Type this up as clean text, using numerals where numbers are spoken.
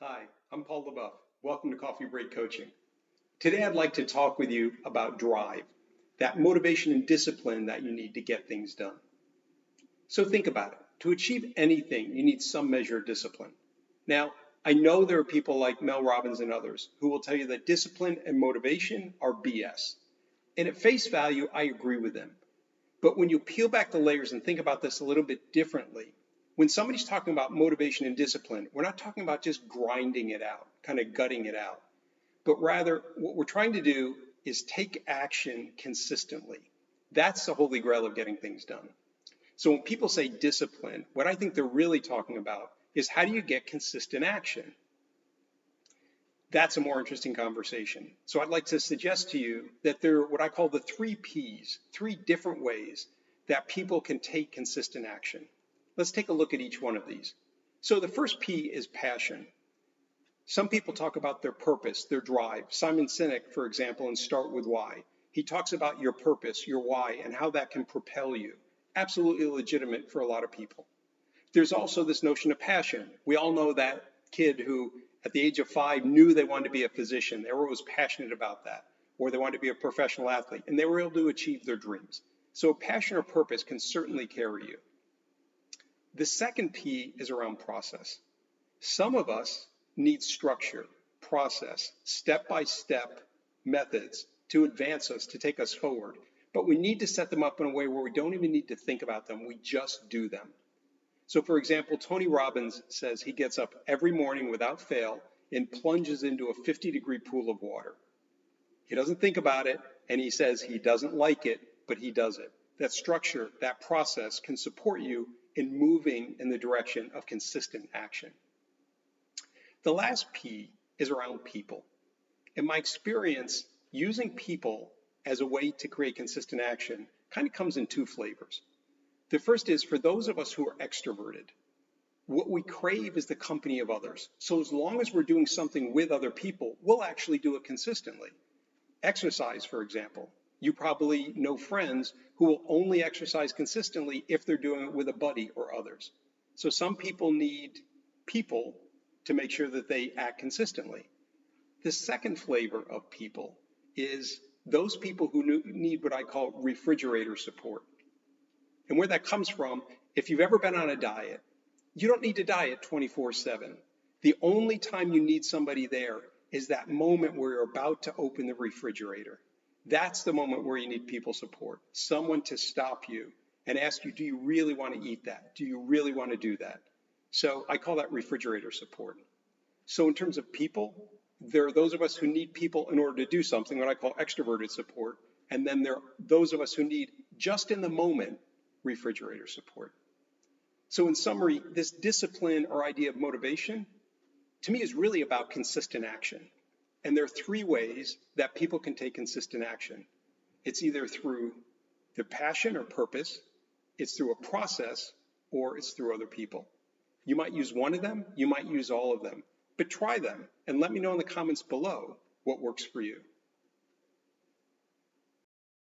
Hi, I'm Paul LaBeouf. Welcome to Coffee Break Coaching. Today I'd like to talk with you about drive, that motivation and discipline that you need to get things done. So think about it. To achieve anything, you need some measure of discipline. Now, I know there are people like Mel Robbins and others who will tell you that discipline and motivation are BS. And at face value, I agree with them. But when you peel back the layers and think about this a little bit differently, when somebody's talking about motivation and discipline, we're not talking about just grinding it out, kind of gutting it out, but rather what we're trying to do is take action consistently. That's the holy grail of getting things done. So when people say discipline, what I think they're really talking about is how do you get consistent action? That's a more interesting conversation. So I'd like to suggest to you that there are what I call the 3 Ps, 3 different ways that people can take consistent action. Let's take a look at each one of these. So the first P is passion. Some people talk about their purpose, their drive. Simon Sinek, for example, in Start With Why, he talks about your purpose, your why, and how that can propel you. Absolutely legitimate for a lot of people. There's also this notion of passion. We all know that kid who at the age of 5 knew they wanted to be a physician. They were always passionate about that, or they wanted to be a professional athlete, and they were able to achieve their dreams. So passion or purpose can certainly carry you. The second P is around process. Some of us need structure, process, step-by-step methods to advance us, to take us forward. But we need to set them up in a way where we don't even need to think about them. We just do them. So for example, Tony Robbins says he gets up every morning without fail and plunges into a 50-degree pool of water. He doesn't think about it, and he says he doesn't like it, but he does it. That structure, that process can support you in moving in the direction of consistent action. The last P is around people. In my experience, using people as a way to create consistent action kind of comes in 2 flavors. The first is for those of us who are extroverted, what we crave is the company of others. So as long as we're doing something with other people, we'll actually do it consistently. Exercise, for example. You probably know friends who will only exercise consistently if they're doing it with a buddy or others. So some people need people to make sure that they act consistently. The second flavor of people is those people who need what I call refrigerator support. And where that comes from, if you've ever been on a diet, you don't need to diet 24/7. The only time you need somebody there is that moment where you're about to open the refrigerator. That's the moment where you need people support. Someone to stop you and ask you, do you really want to eat that? Do you really want to do that? So I call that refrigerator support. So in terms of people, there are those of us who need people in order to do something, what I call extroverted support. And then there are those of us who need, just in the moment, refrigerator support. So in summary, this discipline or idea of motivation, to me, is really about consistent action. And there are 3 ways that people can take consistent action. It's either through their passion or purpose, it's through a process, or it's through other people. You might use one of them, you might use all of them, but try them and let me know in the comments below what works for you.